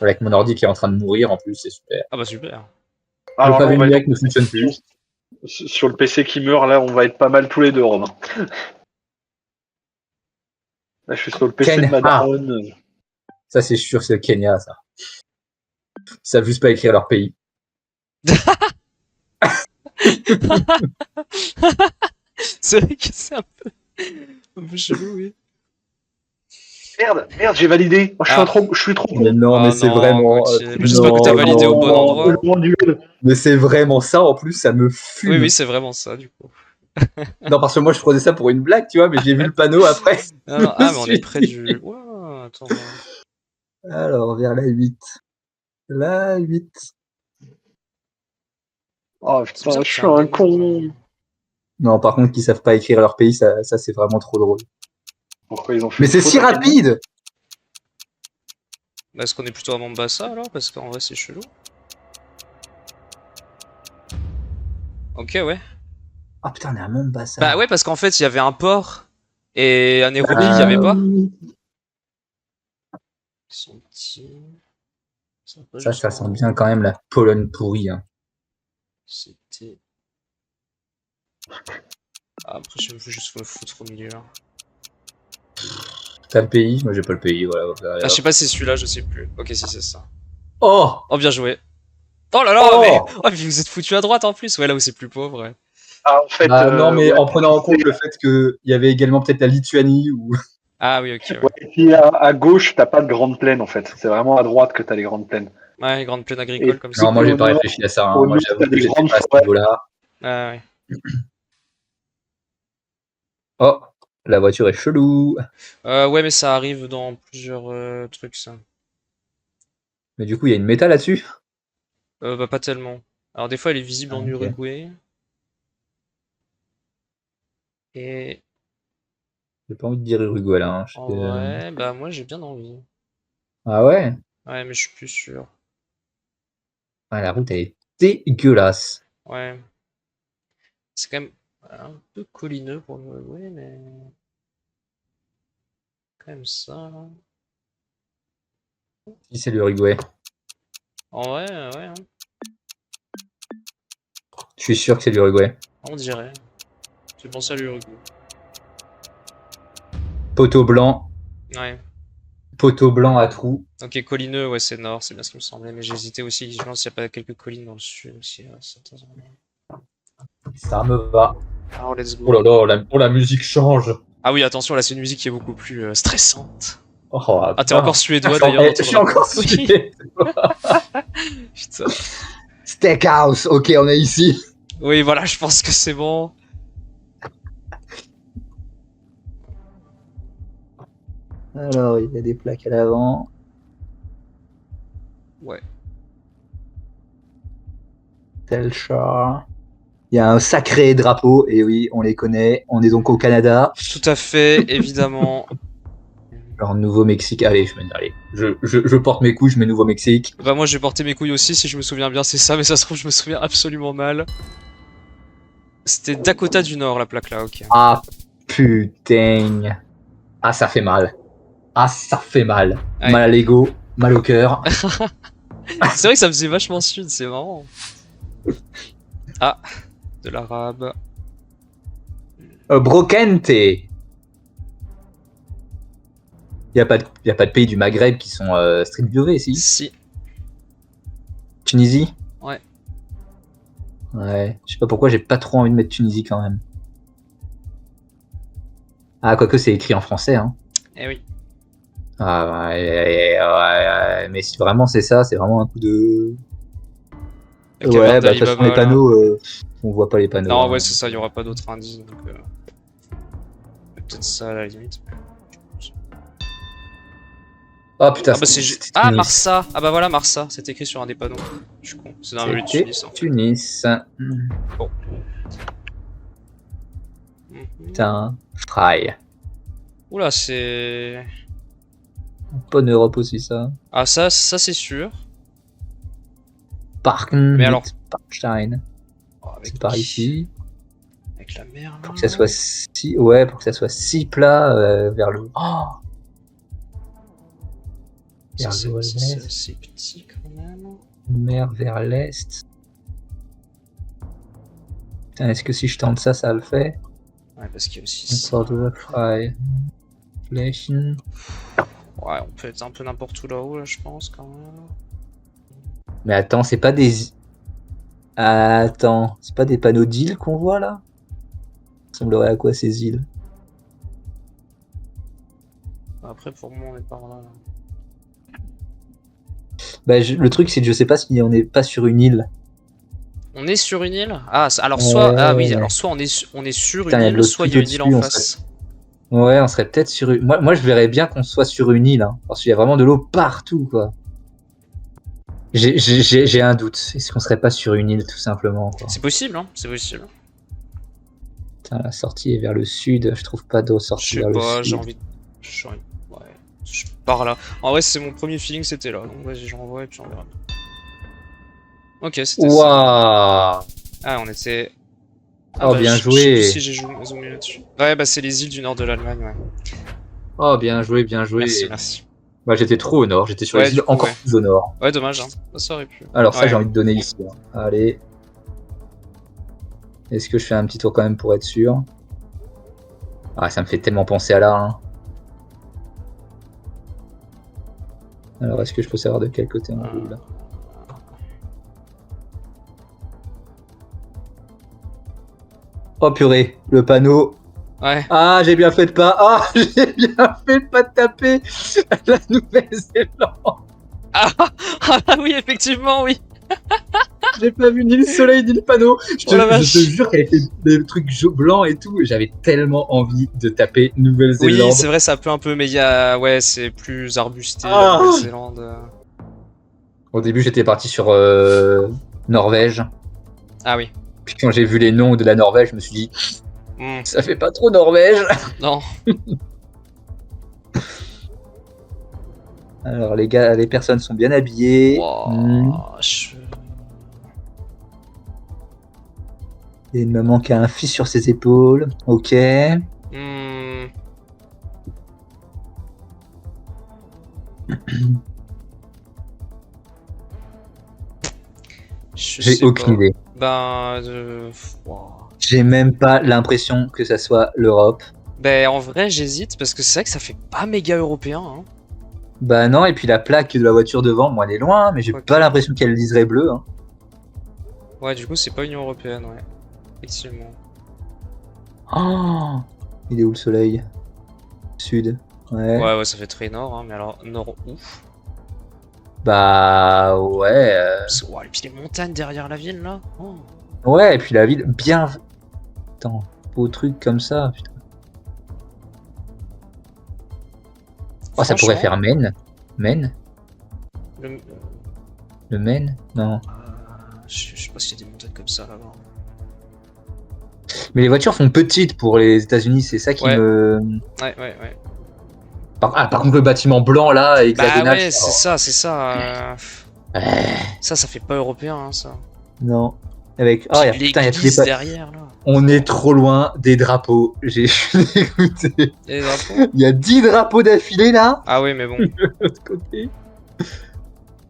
Avec mon ordi qui est en train de mourir en plus, c'est super. Ah bah super. Le Alors là, pavé on va numérique être... ne fonctionne plus. Sur le PC qui meurt, là, on va être pas mal tous les deux, Romain. Là, je suis sur le PC de ma daronne. Ça, c'est sûr, c'est le Kenya, ça. Ils savent juste pas écrire leur pays. C'est vrai que c'est un peu chelou, oui. Merde, j'ai validé. Oh, je suis trop Mais con. non, mais c'est vraiment. J'espère que t'as validé au bon endroit. Mais c'est vraiment ça, en plus, ça me fume. Oui, c'est vraiment ça, du coup. Non, parce que moi, je prenais ça pour une blague, tu vois, mais j'ai vu le panneau après. Non, mais on est près du... Wow, attends. Alors, vers la 8. La 8. Oh putain, je suis un con. Non, par contre, qu'ils savent pas écrire leur pays, ça c'est vraiment trop drôle. Pourquoi ils ont fait Mais c'est si rapide! Est-ce qu'on est plutôt à Mombasa alors? Parce qu'en vrai, c'est chelou. Ok, ouais. Ah putain, on est à Mombasa. Bah ouais, parce qu'en fait, il y avait un port. Et à Nairobi, il y avait pas. Son petit... Ça sent bien quand même la Pologne pourrie. Hein. C'était... Ah, après, je veux juste me foutre au milieu. T'as le pays? Moi, j'ai pas le pays. Voilà, je sais pas si c'est celui-là, je sais plus. Ok, si c'est ça. Oh! Oh, bien joué. Oh là là, mais... Oh, mais vous êtes foutu à droite en plus. Ouais, là où c'est plus pauvre, ouais. Ah, en fait... non, mais en prenant en compte le fait qu'il y avait également peut-être la Lituanie ou... Ah oui, ok. Ouais. Et puis à gauche, t'as pas de grandes plaines en fait. C'est vraiment à droite que t'as les grandes plaines. Ouais, les grandes plaines agricoles comme ça. Non, moi j'ai pas réfléchi à ça. Hein. Moi j'avoue que j'étais pas à ce niveau-là. Ah ouais. Oh, la voiture est chelou. Ouais, mais ça arrive dans plusieurs trucs, ça. Mais du coup, il y a une méta là-dessus? Bah pas tellement. Alors des fois, elle est visible en Uruguay. Et... J'ai pas envie de dire Uruguay là. Hein. Ouais, bah moi j'ai bien envie. Ah ouais? Ouais, mais je suis plus sûr. Ouais, la route elle est dégueulasse. Ouais. C'est quand même un peu collineux pour l'Uruguay, mais... Quand même ça, là. Si c'est l'Uruguay. En vrai, ouais. Hein. Je suis sûr que c'est l'Uruguay. On dirait. J'ai pensé à l'Uruguay. Poteau blanc. Ouais. Poteau blanc à trous. Ok, collineux, ouais, c'est nord, c'est bien ce qui me semblait, mais j'hésitais aussi, je pense s'il n'y a pas quelques collines dans le sud aussi. Ça me va. Oh, let's go. Oh là là, la musique change. Ah oui, attention, là c'est une musique qui est beaucoup plus stressante. Oh, ah, t'es encore suédois d'ailleurs. Je suis encore suédois. Putain. Steakhouse, ok, on est ici. Oui, voilà, je pense que c'est bon. Alors, il y a des plaques à l'avant. Ouais. Telchar. Il y a un sacré drapeau, et oui, on les connaît. On est donc au Canada. Tout à fait, évidemment. Alors, Nouveau-Mexique. Allez, je porte mes couilles, je mets Nouveau-Mexique. Bah, moi, j'ai porté mes couilles aussi, si je me souviens bien, c'est ça, mais ça se trouve, je me souviens absolument mal. C'était Dakota du Nord, la plaque là, ok. Ah, putain. Ah, ça fait mal. Ah, ça fait mal. Ouais. Mal à l'ego, mal au cœur. C'est vrai que ça faisait vachement sud, c'est marrant. Ah, de l'arabe. Brocante. Il n'y a pas de pays du Maghreb qui sont strict biové ici. Si. Tunisie? Ouais. Ouais, je sais pas pourquoi j'ai pas trop envie de mettre Tunisie quand même. Ah, quoique c'est écrit en français, hein. Eh oui. Ah, ouais, mais si vraiment c'est ça, c'est vraiment un coup de... Ouais, bah de toute façon les panneaux, on voit pas les panneaux. Non, ouais, c'est ça, il y aura pas d'autres indices, donc... Peut-être ça à la limite. Oh putain, ah, bah, ah, Marsa. Ah bah voilà, Marsa, c'est écrit sur un des panneaux. Je suis con, c'est dans le Tunis. En fait. Tunis. Bon. Putain, Fry. Oula, c'est... Pas en Europe aussi, ça. Ah, ça c'est sûr. Parken, mais alors... Parkstein. Oh, c'est par ici. Avec la mer, là. Pour que ça soit si... Ouais, pour que ça soit si plat vers le... Oh Ça, Ergo à c'est l'est. assez petit quand même. Mer vers l'est. Putain, est-ce que si je tente ça, ça le fait? Ouais, parce qu'il y a aussi ça. Port de la Fry. Flächen. Ouais, on peut être un peu n'importe où là-haut, là, je pense, quand même. Mais attends, c'est pas des... Attends, c'est pas des panneaux d'îles qu'on voit là? Ça ressemblerait à quoi ces îles? Après, pour moi, on est par là. Bah, le truc, c'est que je sais pas si on n'est pas sur une île. On est sur une île? Ah, alors soit... Ouais. Ah oui, alors soit on est sur Putain, une y a de île, l'eau soit il y tout a une île au-dessus, en on face. Ouais, on serait peut-être sur une... Moi, je verrais bien qu'on soit sur une île, hein, parce qu'il y a vraiment de l'eau partout, quoi. J'ai un doute. Est-ce qu'on serait pas sur une île, tout simplement, quoi. C'est possible, hein, c'est possible. Putain, la sortie est vers le sud. Je trouve pas d'eau Je sortie sais vers le pas, sud. Ouais, je pars là. En vrai, c'est mon premier feeling, c'était là. Donc vas-y, je renvoie et puis on verra. Ok, c'était ça. Waouh! Ah, on était... Oh, bien je sais plus joué! si j'ai zoomé là-dessus. Ouais, bah c'est les îles du nord de l'Allemagne, ouais. Oh, bien joué, bien joué. Merci, merci. Bah, j'étais trop au nord, j'étais sur Ouais, les du îles coup, encore ouais. plus au nord. Ouais, dommage, hein. Ça aurait pu. Alors, ça, Ouais. j'ai envie de donner ici. Hein. Allez. Est-ce que je fais un petit tour quand même pour être sûr? Ah, ça me fait tellement penser à là. Hein. Alors, est-ce que je peux savoir de quel côté on roule là? Oh purée, le panneau. Ouais. Ah, j'ai bien fait de pas. Ah, j'ai bien fait de pas taper la Nouvelle-Zélande. Ah oui, effectivement, oui. J'ai pas vu ni le soleil ni le panneau. Je Oh la vache. te jure qu'elle fait des trucs blancs et tout. J'avais tellement envie de taper Oui, Nouvelle-Zélande. c'est vrai, ça peut un peu, mais il y a... Ouais, c'est plus arbusté, Ah. la Nouvelle-Zélande. Au début, j'étais parti sur Norvège. Ah oui. Puis quand j'ai vu les noms de la Norvège, je me suis dit, Hmm. ça fait pas trop Norvège. Non. Alors les gars, les personnes sont bien habillées. Wow, Il y a une maman qui a un fils sur ses épaules. Ok. Hmm. J'ai aucune idée. Ben, wow. J'ai même pas l'impression que ça soit l'Europe. Ben, en vrai, j'hésite parce que c'est vrai que ça fait pas méga européen. Hein. Bah non, et puis la plaque de la voiture devant, moi, elle est loin, mais j'ai Ok. pas l'impression qu'elle liserait bleu. Hein. Ouais, du coup, c'est pas Union Européenne, ouais. Effectivement. Oh, il est où le soleil? Sud. Ouais. Ouais, ouais, ça fait très nord, hein, mais alors, nord où? Bah ouais. Oh, et puis les montagnes derrière la ville, là. Oh. Ouais, et puis la ville, bien. Attends, beau truc comme ça, putain. Oh, ça pourrait faire Maine. Maine? Le Maine? Non. Je sais pas s'il y a des montagnes comme ça là-bas. Mais les voitures font petites pour les États-Unis, c'est ça qui Ouais. me. Ouais. Par contre, le bâtiment blanc là, Bah hexagonal. ouais, c'est ça. Ça fait pas européen, hein, ça. Non. Avec. Oh, Puis putain, il y a tous les l'église derrière, là. On est trop loin des drapeaux. J'ai dégoûté. Et les drapeaux? Il y a 10 drapeaux d'affilée là. Ah oui, mais bon. De l'autre côté.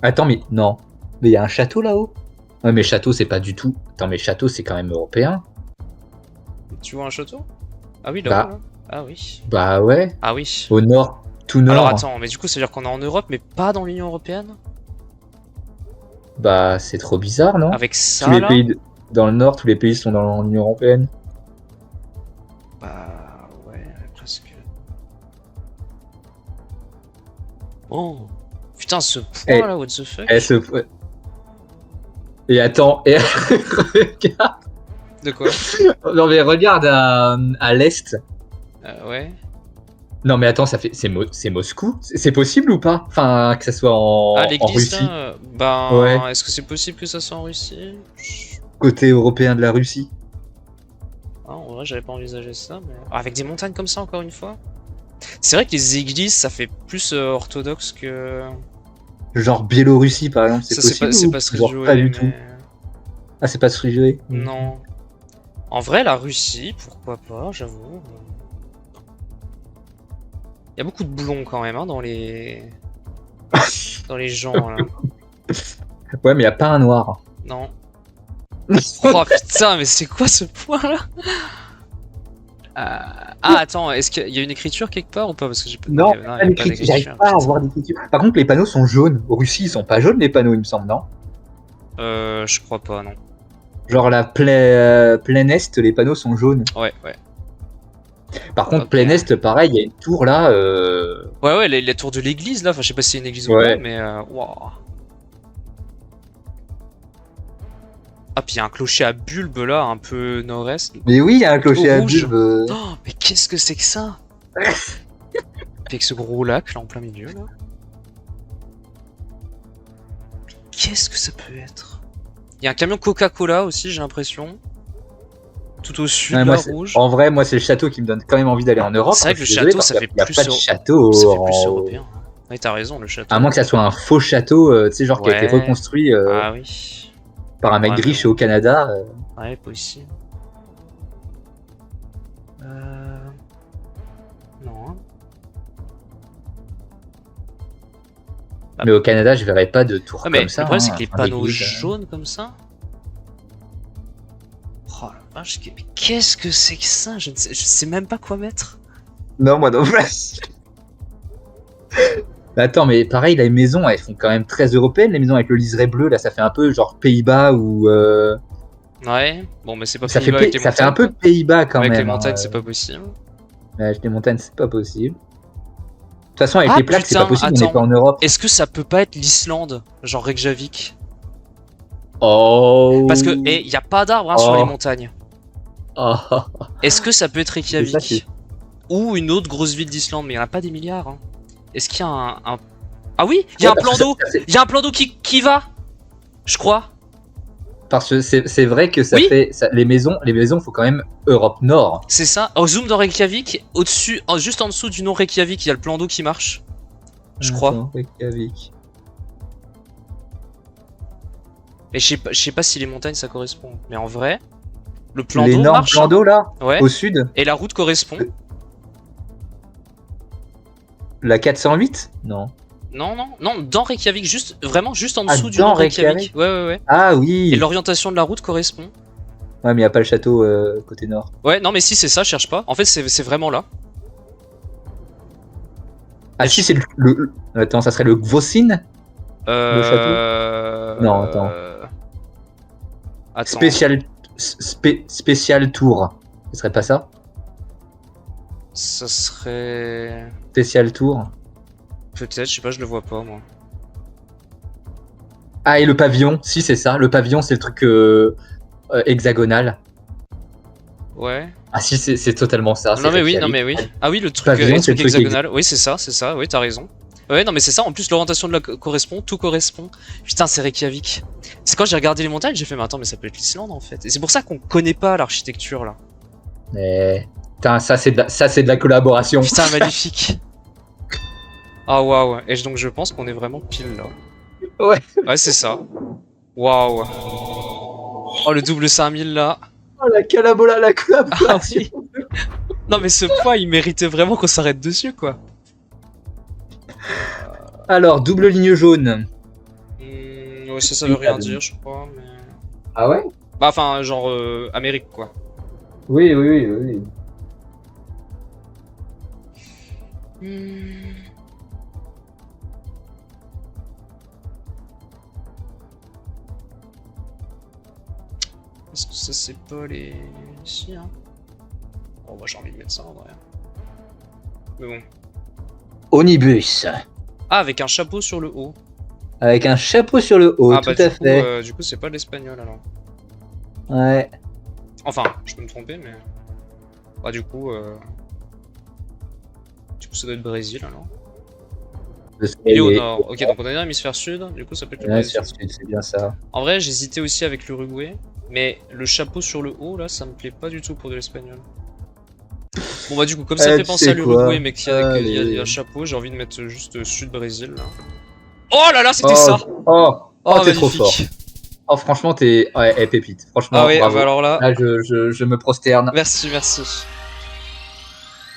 Attends, mais non. Mais il y a un château là-haut. Ouais, mais château, c'est pas du tout. Attends, mais château, c'est quand même européen. Tu vois un château? Ah oui, Bah. là. Ah oui. Bah ouais. Ah oui. Au nord. Tout nord. Alors attends, mais du coup, ça veut dire qu'on est en Europe, mais pas dans l'Union Européenne? Bah, c'est trop bizarre, non? Avec ça, Tous les là? pays dans le nord, tous les pays sont dans l'Union Européenne. Bah ouais, presque. Oh putain, ce point là, what the fuck? Et attends, et regarde. De quoi? Non mais regarde à l'est. Ouais. Non mais attends, c'est Moscou. C'est possible ou pas? Enfin, que ça soit en l'église Russie. là, ben, Ouais. est-ce que c'est possible que ça soit en Russie? Côté européen de la Russie. Ah, en vrai, j'avais pas envisagé ça, mais... Ah, avec des montagnes comme ça, encore une fois? C'est vrai que les églises, ça fait plus orthodoxe que... Genre Biélorussie par exemple, c'est Ça, possible c'est ou pas genre Sri pas du tout. Ah, c'est pas Sri Non. En vrai, la Russie, pourquoi pas, j'avoue. Il y a beaucoup de blonds quand même, hein, dans les... dans les gens là. Ouais, mais y a pas un noir. Non. Oh putain, mais c'est quoi ce point là? Ah attends, est-ce qu'il y a une écriture quelque part ou pas? Parce que j'ai pas. Non, il y a pas pas d'écriture, j'arrive pas à voir d'écriture. Par contre, les panneaux sont jaunes. Au Russie, ils sont pas jaunes les panneaux, il me semble, non? Je crois pas, non. Genre la plein est, les panneaux sont jaunes. Ouais. Par contre, Ok. plein est, pareil, il y a une tour là. Ouais, la tour de l'église là, enfin je sais pas si c'est une église ou Ouais. pas, mais waouh. Ah, puis il y a un clocher à bulbe là, un peu nord-est. Mais oui, il y a un clocher à rouge. bulbe. Oh, mais qu'est-ce que c'est que ça? Avec ce gros lac là en plein milieu là. Mais qu'est-ce que ça peut être? Il y a un camion Coca-Cola aussi, j'ai l'impression. Tout au sud, Ouais, là, moi, rouge. en vrai, moi, c'est le château qui me donne quand même envie d'aller en Europe. C'est vrai que Je le suis désolé, château, parce ça qu'il fait y a plus pas de euro- château. Ça fait plus en- européen. Ouais, t'as raison, le château. À moins que ça soit un faux château, tu sais, genre qui a été Ouais. reconstruit Ah oui. par un mec Ouais, mais riche bon. au Canada. Ouais, possible. Non. Hein. Mais au Canada, je verrais pas de tour Ah, mais comme ça. le problème, c'est hein, que les enfin, panneaux d'église, jaunes comme ça. Oh la vache, mais qu'est-ce que c'est que ça? Je sais même pas quoi mettre. Non, moi non plus. Mais attends, mais pareil, les maisons, elles font quand même très européennes. Les maisons avec le liseré bleu, là, ça fait un peu genre Pays-Bas ou. Ouais, bon, mais c'est pas Ça fait, Pays-Bas avec les ça fait un montagnes, peu Pays-Bas quand avec même. les montagnes, hein. c'est pas possible. Mais avec les montagnes, c'est pas possible. De toute façon, avec Ah, les plaques, c'est pas putain, possible, on n'est attends. pas en Europe. Est-ce que ça peut pas être l'Islande? Genre Reykjavik? Oh. Parce que, y a pas d'arbres hein, sur Oh. les montagnes. Oh. Est-ce que ça peut être ça, Reykjavik? c'est- Ou une autre grosse ville d'Islande? Mais il y en a pas des milliards. Hein. Est-ce qu'il y a un... Ah oui, il y a un Ouais, parce plan que d'eau. Il y a un plan d'eau qui va. Je crois. Parce que c'est vrai que ça Oui. fait. Les maisons, faut quand même Europe Nord. C'est ça. Au zoom dans Reykjavik, au-dessus, juste en dessous du nom Reykjavik, il y a le plan d'eau qui marche. Je crois. Attends, Reykjavik. Et je sais pas si les montagnes ça correspond. Mais en vrai, le plan d'eau L'énorme marche. plan d'eau là, Ouais. au sud. Et la route correspond. La 408 Non. Non, dans Reykjavik, vraiment juste en Ah, dessous du dans nom Reykjavik. Reykjavik Ouais. Ah oui. Et l'orientation de la route correspond. Ouais, mais y a pas le château côté nord. Ouais, non, mais si, c'est ça, cherche pas. En fait, c'est vraiment là. Ah Et si, je- c'est Attends, ça serait le Gvosin Non, attends. Attends. Spécial Tour. Ce serait pas ça Ça serait. Spécial Tour. Peut-être, je sais pas, je le vois pas, moi. Ah, et le pavillon. Si, c'est ça. Le pavillon, c'est le truc hexagonal. Ouais. Ah si, c'est totalement ça. Non, mais oui, Reykjavik. non, mais oui. Ah oui, le truc, Pavillon, le c'est truc le truc hexagonal. Oui, c'est ça, oui, t'as raison. Ouais, non, mais c'est ça, en plus, l'orientation de la correspond, tout correspond. Putain, c'est Reykjavik. C'est quand j'ai regardé les montagnes, j'ai fait, mais attends, mais ça peut être l'Islande, en fait. Et c'est pour ça qu'on connaît pas l'architecture, là. Mais... Putain, ça, c'est de la collaboration. Putain, magnifique. Ah, waouh. Et donc, je pense qu'on est vraiment pile là. Ouais. Ouais, c'est ça. Waouh. Oh, le double 5000 là. Oh, la collaboration. Ah oui. Non, mais ce point, il méritait vraiment qu'on s'arrête dessus, quoi. Alors, double ligne jaune. Ouais, ça veut rien dire, je crois, mais... Ah ouais? Bah, enfin, genre, Amérique, quoi. Oui. Est-ce que ça, c'est pas les... Si, hein. Bon, bah, j'ai envie de mettre ça, en vrai. Mais bon. Onibus. Ah, avec un chapeau sur le haut. Avec un chapeau sur le haut, ah, tout bah, à fait. du coup, c'est pas l'espagnol, alors. Ouais. Enfin, je peux me tromper, mais... Bah, du coup, ça doit être Brésil, alors. Il est au nord. Ok, donc on est dans l'hémisphère sud, du coup, ça peut être le Brésil. C'est bien ça. En vrai, j'hésitais aussi avec l'Uruguay, mais le chapeau sur le haut, là, ça me plaît pas du tout pour de l'espagnol. Bon, bah, du coup, comme ça fait tu penser sais à l'Uruguay, quoi mais qu'il y a Allez. un chapeau, j'ai envie de mettre juste sud-Brésil, là. Oh là là, c'était ça! Oh, t'es trop magnifique. fort. Oh, franchement, t'es pépite. Franchement, Ah ouais, bravo. bah alors là, Là, je me prosterne. merci.